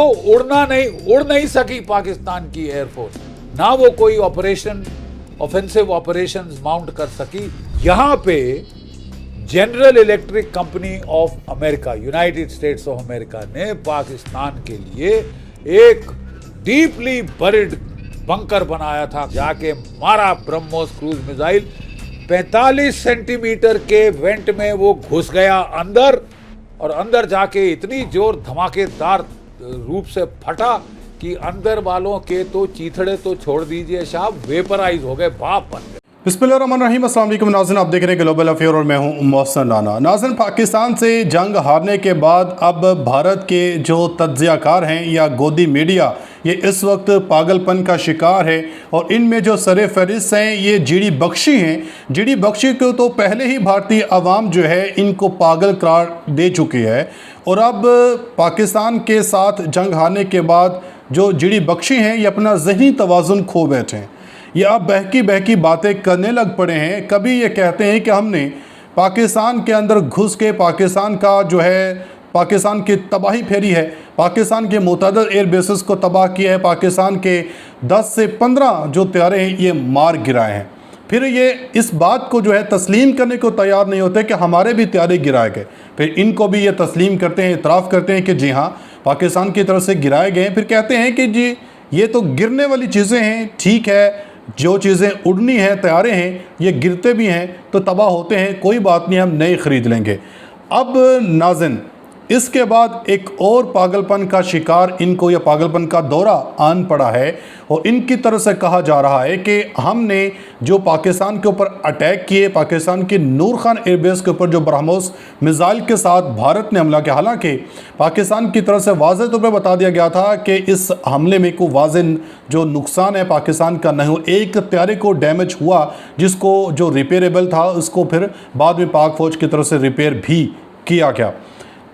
वो उड़ नहीं सकी पाकिस्तान की एयरफोर्स, ना वो कोई ऑपरेशन ऑफेंसिव ऑपरेशंस माउंट कर सकी। यहां पे general electric company of America, United states of America ने पाकिस्तान के लिए एक डीपली बरिड बंकर बनाया था। जाके मारा ब्रह्मोस क्रूज मिसाइल, 45 सेंटीमीटर के वेंट में वो घुस गया अंदर, और अंदर जाके इतनी जोर धमाकेदार रूप से फटा कि अंदर वालों के तो चीथड़े तो छोड़ दीजिए साहब, वेपराइज हो गए, भाप बन गए। बिस्मिल्लाहिर्रहमानिर्रहीम, अस्सलाम वालेकुम नाज़रीन, आप देख रहे हैं ग्लोबल अफेयर और मैं हूं मोहसिन राना। नाज़रीन, पाकिस्तान से जंग हारने के बाद अब भारत के जो तज्ज़ियाकार हैं या गोदी मीडिया, ये इस वक्त पागलपन का शिकार है और इनमें जो सरे फहरिस्त हैं ये जीडी बख्शी हैं। जीडी बख्शी को तो पहले ही भारतीय अवाम जो है इनको पागल करार दे चुकी है, और अब पाकिस्तान के साथ जंग हारने के बाद जो जीडी बख्शी हैं ये अपना ज़हनी तवाज़ुन खो बैठे हैं। ये अब बहकी बातें करने लग पड़े हैं। कभी ये कहते हैं कि हमने पाकिस्तान के अंदर घुस के पाकिस्तान का जो है पाकिस्तान की तबाही फेरी है, पाकिस्तान के मुतअद्दिद एयर बेसेस को तबाह किया है, पाकिस्तान के 10 से 15 जो तैयारे हैं ये मार गिराए हैं। फिर ये इस बात को जो है तस्लीम करने को तैयार नहीं होते कि हमारे भी तैयारे गिराए गए। फिर इनको भी ये तस्लीम करते हैं, इतराफ़ करते हैं कि जी हाँ पाकिस्तान की तरफ से गिराए गए। फिर कहते हैं कि जी ये तो गिरने वाली चीज़ें हैं, ठीक है, जो चीज़ें उड़नी हैं, तैयारे हैं, ये गिरते भी हैं तो तबाह होते हैं, कोई बात नहीं, हम नए ख़रीद लेंगे। अब नाज़रीन, इसके बाद एक और पागलपन का शिकार इनको, या पागलपन का दौरा आन पड़ा है, और इनकी तरफ से कहा जा रहा है कि हमने जो पाकिस्तान के ऊपर अटैक किए, पाकिस्तान की नूर खान एयरबेस के ऊपर जो ब्रह्मोस मिसाइल के साथ भारत ने हमला किया, हालांकि पाकिस्तान की तरफ से वाज़ेह तौर पर बता दिया गया था कि इस हमले में कोई वाज़ेह जो नुकसान है पाकिस्तान का नहीं हो। एक तैयारे को डैमेज हुआ जिसको जो रिपेयरेबल था उसको फिर बाद में पाक फ़ौज की तरफ से रिपेयर भी किया गया।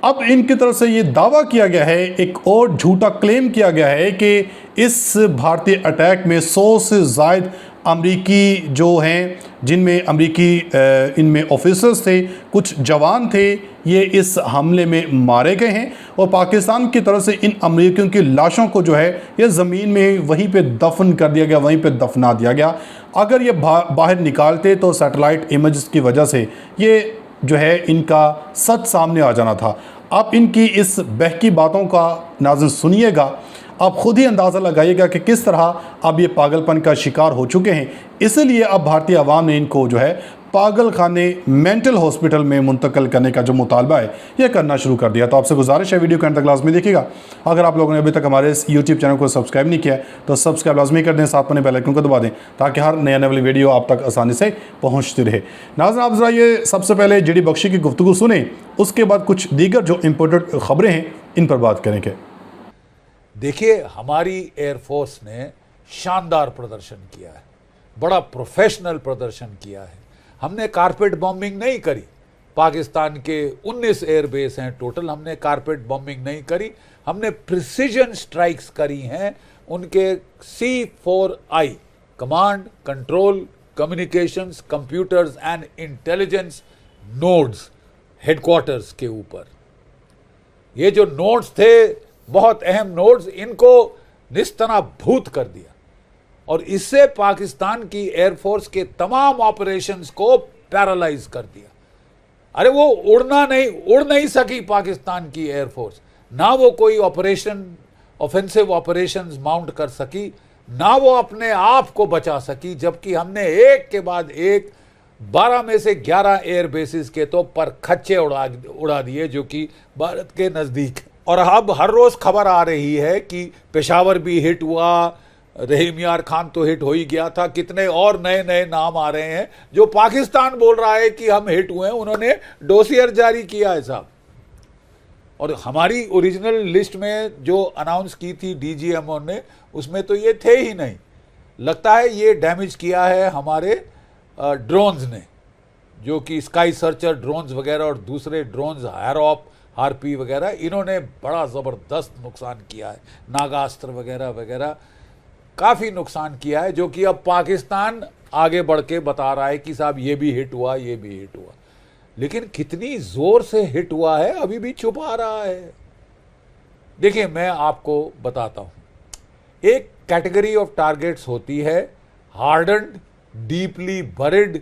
अब इनकी तरफ से ये दावा किया गया है, एक और झूठा क्लेम किया गया है कि इस भारतीय अटैक में 100 से ज़ायद अमरीकी जो हैं, जिनमें अमरीकी इनमें ऑफिसर्स थे, कुछ जवान थे, ये इस हमले में मारे गए हैं, और पाकिस्तान की तरफ से इन अमरीकियों की लाशों को जो है ये ज़मीन में वहीं पे दफन कर दिया गया, वहीं पे दफना दिया गया। अगर ये बाहर निकालते तो सैटेलाइट इमेजेस की वजह से ये जो है इनका सच सामने आ जाना था। आप इनकी इस बहकी बातों का नाज़रीन सुनिएगा, आप खुद ही अंदाज़ा लगाइएगा कि किस तरह अब ये पागलपन का शिकार हो चुके हैं। इसलिए अब भारतीय अवाम ने इनको जो है पागल खाने, मेंटल हॉस्पिटल में मुंतकिल करने का जो मुतालबा है ये करना शुरू कर दिया। तो आपसे गुजारिश है वीडियो के अंत तक लाजमी देखिएगा। अगर आप लोगों ने अभी तक हमारे इस यूट्यूब चैनल को सब्सक्राइब नहीं किया है तो सब्सक्राइब लाजमी कर दें, साथ में बेल आइकन को दबा दें ताकि हर नए आने वाली वीडियो आप तक आसानी से पहुँचती रहे। नाज़रीन, आप ज़रा ये सबसे पहले जीडी बख्शी की गुफ्तगू सुने, उसके बाद कुछ दीगर जो इम्पोर्टेंट ख़बरें हैं इन पर बात करेंगे। देखिए, हमारी एयरफोर्स ने शानदार प्रदर्शन किया है, बड़ा प्रोफेशनल प्रदर्शन किया है। हमने कारपेट बॉम्बिंग नहीं करी, पाकिस्तान के 19 एयरबेस हैं टोटल, हमने कारपेट बॉम्बिंग नहीं करी, हमने प्रिसीजन स्ट्राइक्स करी हैं उनके C4I command, control, communications, computers and intelligence nodes headquarters के ऊपर। ये जो नोड्स थे बहुत अहम नोड्स, इनको निस्तनाभूत कर दिया, और इससे पाकिस्तान की एयरफोर्स के तमाम ऑपरेशंस को पैरालाइज कर दिया। अरे वो उड़ नहीं सकी पाकिस्तान की एयरफोर्स, ना वो कोई ऑपरेशन ऑफेंसिव ऑपरेशंस माउंट कर सकी, ना वो अपने आप को बचा सकी, जबकि हमने एक के बाद एक 12 में से 11 एयर बेसिस के तो परखच्चे उड़ा दिए जो कि भारत के नज़दीक। और अब हर रोज़ खबर आ रही है कि पेशावर भी हिट हुआ, रहीम यार खान तो हिट हो ही गया था, कितने और नए नए नाम आ रहे हैं जो पाकिस्तान बोल रहा है कि हम हिट हुए हैं। उन्होंने डोसियर जारी किया है साहब, और हमारी ओरिजिनल लिस्ट में जो अनाउंस की थी DGMO ने उसमें तो ये थे ही नहीं। लगता है ये डैमेज किया है हमारे ड्रोन्स ने, जो कि स्काई सर्चर ड्रोन्स वगैरह और दूसरे ड्रोन्स हैरॉप, हार्पी वगैरह, इन्होंने बड़ा ज़बरदस्त नुकसान किया है, नागास्त्र वगैरह वगैरह काफ़ी नुकसान किया है, जो कि अब पाकिस्तान आगे बढ़ के बता रहा है कि साहब ये भी हिट हुआ, ये भी हिट हुआ। लेकिन कितनी ज़ोर से हिट हुआ है अभी भी छुपा रहा है। देखिए मैं आपको बताता हूँ, एक कैटेगरी ऑफ टारगेट्स होती है hardened deeply buried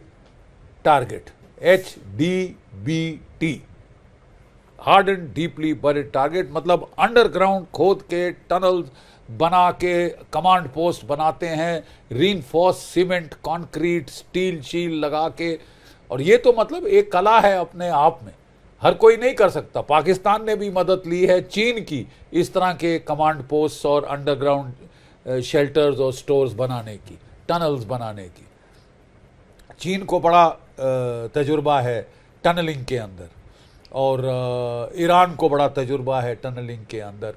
target, HDBT, hardened deeply buried target, मतलब अंडरग्राउंड खोद के टनल्स बना के कमांड पोस्ट बनाते हैं, रीइंफोर्स सीमेंट कंक्रीट स्टील शील लगा के। और ये तो मतलब एक कला है अपने आप में, हर कोई नहीं कर सकता। पाकिस्तान ने भी मदद ली है चीन की इस तरह के कमांड पोस्ट और अंडरग्राउंड शेल्टर्स और स्टोर्स बनाने की, टनल्स बनाने की। चीन को बड़ा तजुर्बा है टनलिंग के अंदर, और ईरान को बड़ा तजुर्बा है टनलिंग के अंदर।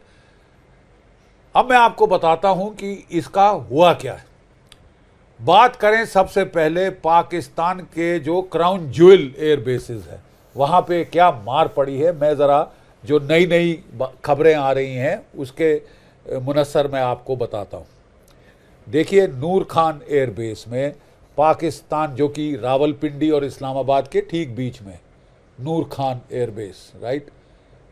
अब मैं आपको बताता हूं कि इसका हुआ क्या है। बात करें सबसे पहले पाकिस्तान के जो क्राउन ज्वेल एयर बेसिस है, वहां पे क्या मार पड़ी है, मैं ज़रा जो नई नई खबरें आ रही हैं उसके मुनस्सर मैं आपको बताता हूँ। देखिए नूर खान एयर बेस में पाकिस्तान, जो कि रावलपिंडी और इस्लामाबाद के ठीक बीच में, नूर खान एयर बेस, राइट,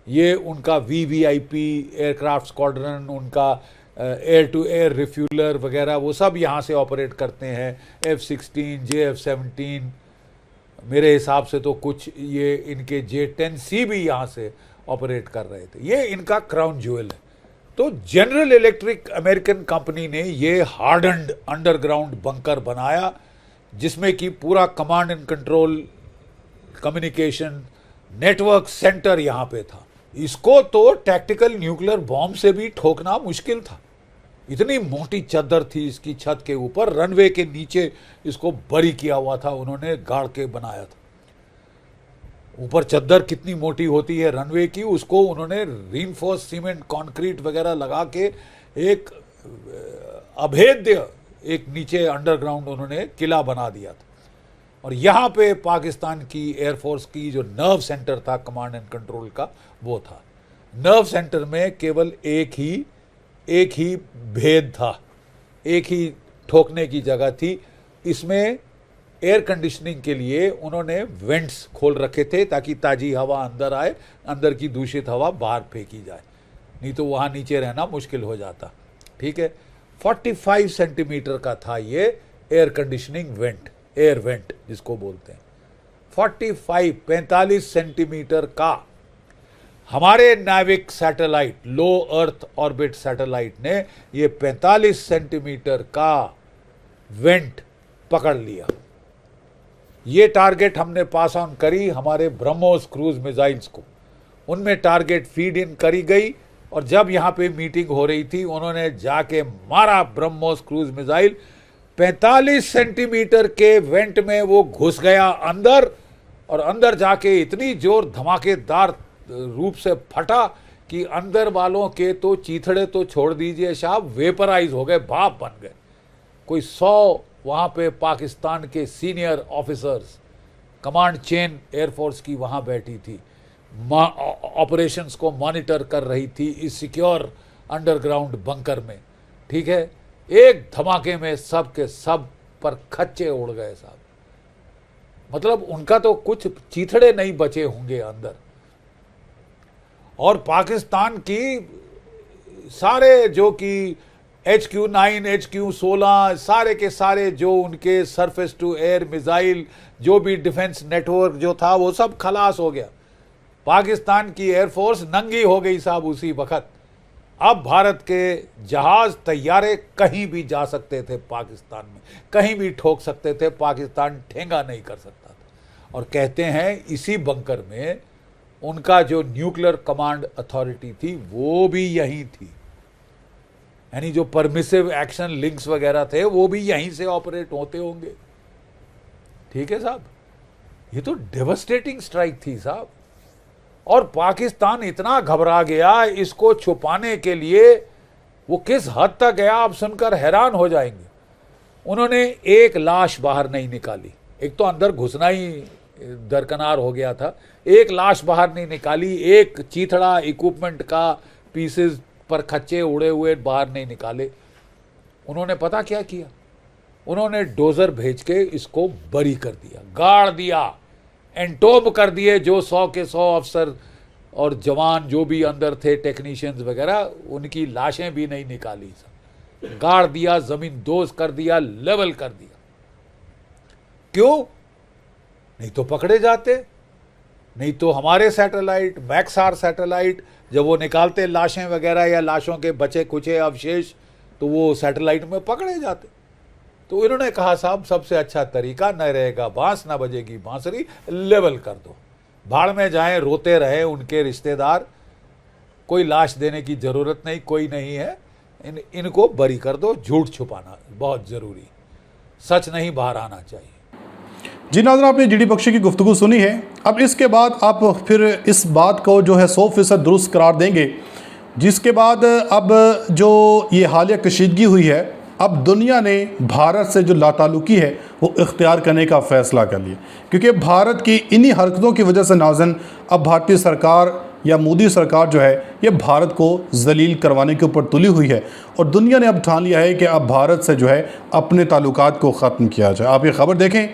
ये उनका VVIP एयरक्राफ्ट स्क्वाड्रन, उनका एयर टू एयर रिफ्यूलर वगैरह वो सब यहाँ से ऑपरेट करते हैं। F-16, JF-17, मेरे हिसाब से तो कुछ ये इनके J-10C भी यहाँ से ऑपरेट कर रहे थे। ये इनका क्राउन ज्वेल है। तो जनरल इलेक्ट्रिक अमेरिकन कंपनी ने ये हार्डन्ड अंडरग्राउंड बंकर बनाया, जिसमें कि पूरा command and control communication network centre यहाँ पे था। इसको तो टैक्टिकल न्यूक्लियर बॉम्ब से भी ठोकना मुश्किल था, इतनी मोटी चद्दर थी इसकी छत के ऊपर, रनवे के नीचे इसको बरी किया हुआ था, उन्होंने गाड़ के बनाया था। ऊपर चद्दर कितनी मोटी होती है रनवे की, उसको उन्होंने रीइंफोर्स सीमेंट कंक्रीट वगैरह लगा के एक अभेद्य एक नीचे अंडरग्राउंड उन्होंने किला बना दिया था। और यहाँ पे पाकिस्तान की एयरफोर्स की जो नर्व सेंटर था कमांड एंड कंट्रोल का, वो था। नर्व सेंटर में केवल एक ही भेद था, एक ही ठोकने की जगह थी। इसमें एयर कंडीशनिंग के लिए उन्होंने वेंट्स खोल रखे थे ताकि ताज़ी हवा अंदर आए, अंदर की दूषित हवा बाहर फेंकी जाए, नहीं तो वहाँ नीचे रहना मुश्किल हो जाता। ठीक है, 45 सेंटीमीटर का था ये air conditioning went, air vent जिसको बोलते हैं, 45 सेंटीमीटर का। हमारे नाविक सैटेलाइट, लो अर्थ ऑर्बिट सैटेलाइट ने ये 45 सेंटीमीटर का वेंट पकड़ लिया। ये टारगेट हमने पास ऑन करी हमारे ब्रह्मोस क्रूज मिसाइल्स को, उनमें टारगेट फीड इन करी गई। और जब यहाँ पे मीटिंग हो रही थी, उन्होंने जाके मारा ब्रह्मोस क्रूज मिसाइल, 45 सेंटीमीटर के वेंट में वो घुस गया अंदर, और अंदर जाके इतनी जोर धमाकेदार रूप से फटा कि अंदर वालों के तो चीथड़े तो छोड़ दीजिए साहब, वेपराइज हो गए, भाप बन गए। कोई 100 वहाँ पे पाकिस्तान के senior officers, command chain air force की वहाँ बैठी थी, ऑपरेशंस को मॉनिटर कर रही थी इस सिक्योर अंडरग्राउंड बंकर में। ठीक है, एक धमाके में सब के सब पर खच्चे उड़ गए साहब, मतलब उनका तो कुछ चीथड़े नहीं बचे होंगे अंदर। और पाकिस्तान की सारे जो कि HQ-9, HQ-16 सारे के सारे जो उनके सरफेस टू एयर मिसाइल, जो भी डिफेंस नेटवर्क जो था, वो सब खलास हो गया। पाकिस्तान की एयरफोर्स नंगी हो गई साहब उसी वक्त। अब भारत के जहाज तैयारे कहीं भी जा सकते थे पाकिस्तान में, कहीं भी ठोक सकते थे, पाकिस्तान ठेंगा नहीं कर सकता था। और कहते हैं इसी बंकर में उनका जो न्यूक्लियर कमांड अथॉरिटी थी वो भी यहीं थी, यानी जो परमिसिव एक्शन लिंक्स वगैरह थे वो भी यहीं से ऑपरेट होते होंगे। ठीक है साहब, ये तो डेवास्टेटिंग स्ट्राइक थी साहब। और पाकिस्तान इतना घबरा गया, इसको छुपाने के लिए वो किस हद तक गया आप सुनकर हैरान हो जाएंगे। उन्होंने एक लाश बाहर नहीं निकाली, एक तो अंदर घुसना ही दरकनार हो गया था, एक लाश बाहर नहीं निकाली, एक चीथड़ा इक्विपमेंट का पीसेस पर खच्चे उड़े हुए बाहर नहीं निकाले। उन्होंने पता क्या किया, उन्होंने डोजर भेज के इसको बरी कर दिया, गाड़ दिया, एंटोब कर दिए जो 100 के 100 अफसर और जवान जो भी अंदर थे टेक्नीशियंस वगैरह, उनकी लाशें भी नहीं निकाली सर, गाड़ दिया, जमीन दोज कर दिया, लेवल कर दिया। क्यों? नहीं तो पकड़े जाते, नहीं तो हमारे सैटेलाइट, मैक्सआर सैटेलाइट, जब वो निकालते लाशें वगैरह या लाशों के बचे कुचे अवशेष, तो वो सैटेलाइट में पकड़े जाते। तो इन्होंने कहा साहब सबसे अच्छा तरीका, न रहेगा बांस न बजेगी बांसुरी, लेवल कर दो, भाड़ में जाएं, रोते रहे उनके रिश्तेदार, कोई लाश देने की जरूरत नहीं, कोई नहीं है, इनको बरी कर दो। झूठ छुपाना बहुत जरूरी, सच नहीं बाहर आना चाहिए। जी नाज़रीन, आपने जीडी बख्शी की गुफ्तगू सुनी है। अब इसके बाद आप फिर इस बात को जो है 100% दुरुस्त करार देंगे, जिसके बाद अब जो ये हालिया कशीदगी हुई है, अब दुनिया ने भारत से जो लाताल्लुकी है वो इख्तियार करने का फ़ैसला कर लिया, क्योंकि भारत की इन्हीं हरकतों की वजह से नाज़रीन अब भारतीय सरकार या मोदी सरकार जो है ये भारत को जलील करवाने के ऊपर तुली हुई है, और दुनिया ने अब ठान लिया है कि अब भारत से जो है अपने ताल्लुकात को ख़त्म किया जाए। आप ये ख़बर देखें,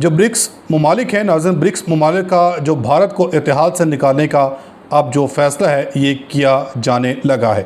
जो ब्रिक्स ममालिक हैं नाज़रीन, ब्रिक्स ममालिक का जो भारत को इत्तेहाद से निकालने का अब जो फ़ैसला है ये किया जाने लगा है।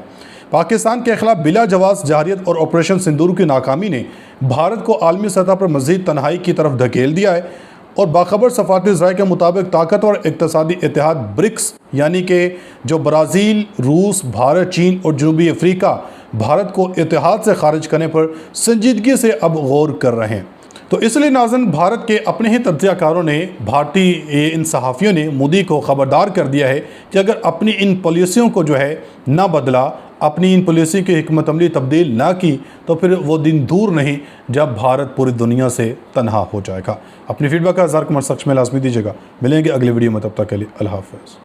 पाकिस्तान के ख़िलाफ़ बिला जवाज़ जारियत और ऑपरेशन सिंदूर की नाकामी ने भारत को आलमी सतह पर मज़ीद तन्हाई की तरफ धकेल दिया है, और बाखबर सफारती ज़राए के मुताबिक ताकतवर इक़्तिसादी इत्तेहाद ब्रिक्स यानी कि जो ब्राज़ील, रूस, भारत, चीन और जनूबी अफ्रीका भारत को इत्तेहाद से खारिज करने पर संजीदगी से अब गौर कर रहे हैं। तो इसलिए नाज़रीन, भारत के अपने ही तज्ज़ियाकारों ने, भारतीय इन सहाफ़ियों ने मोदी को ख़बरदार कर दिया है कि अगर अपनी इन पॉलिसियों को जो है ना बदला, अपनी इन पॉलिसी की हिकमत अमली तब्दील ना की, तो फिर वो दिन दूर नहीं जब भारत पूरी दुनिया से तन्हा हो जाएगा। अपनी फीडबैक का इज़हार कमेंट सेक्शन में लाजमी दीजिएगा। मिलेंगे अगले वीडियो में, तब तक के लिए अल्लाह हाफ़िज़।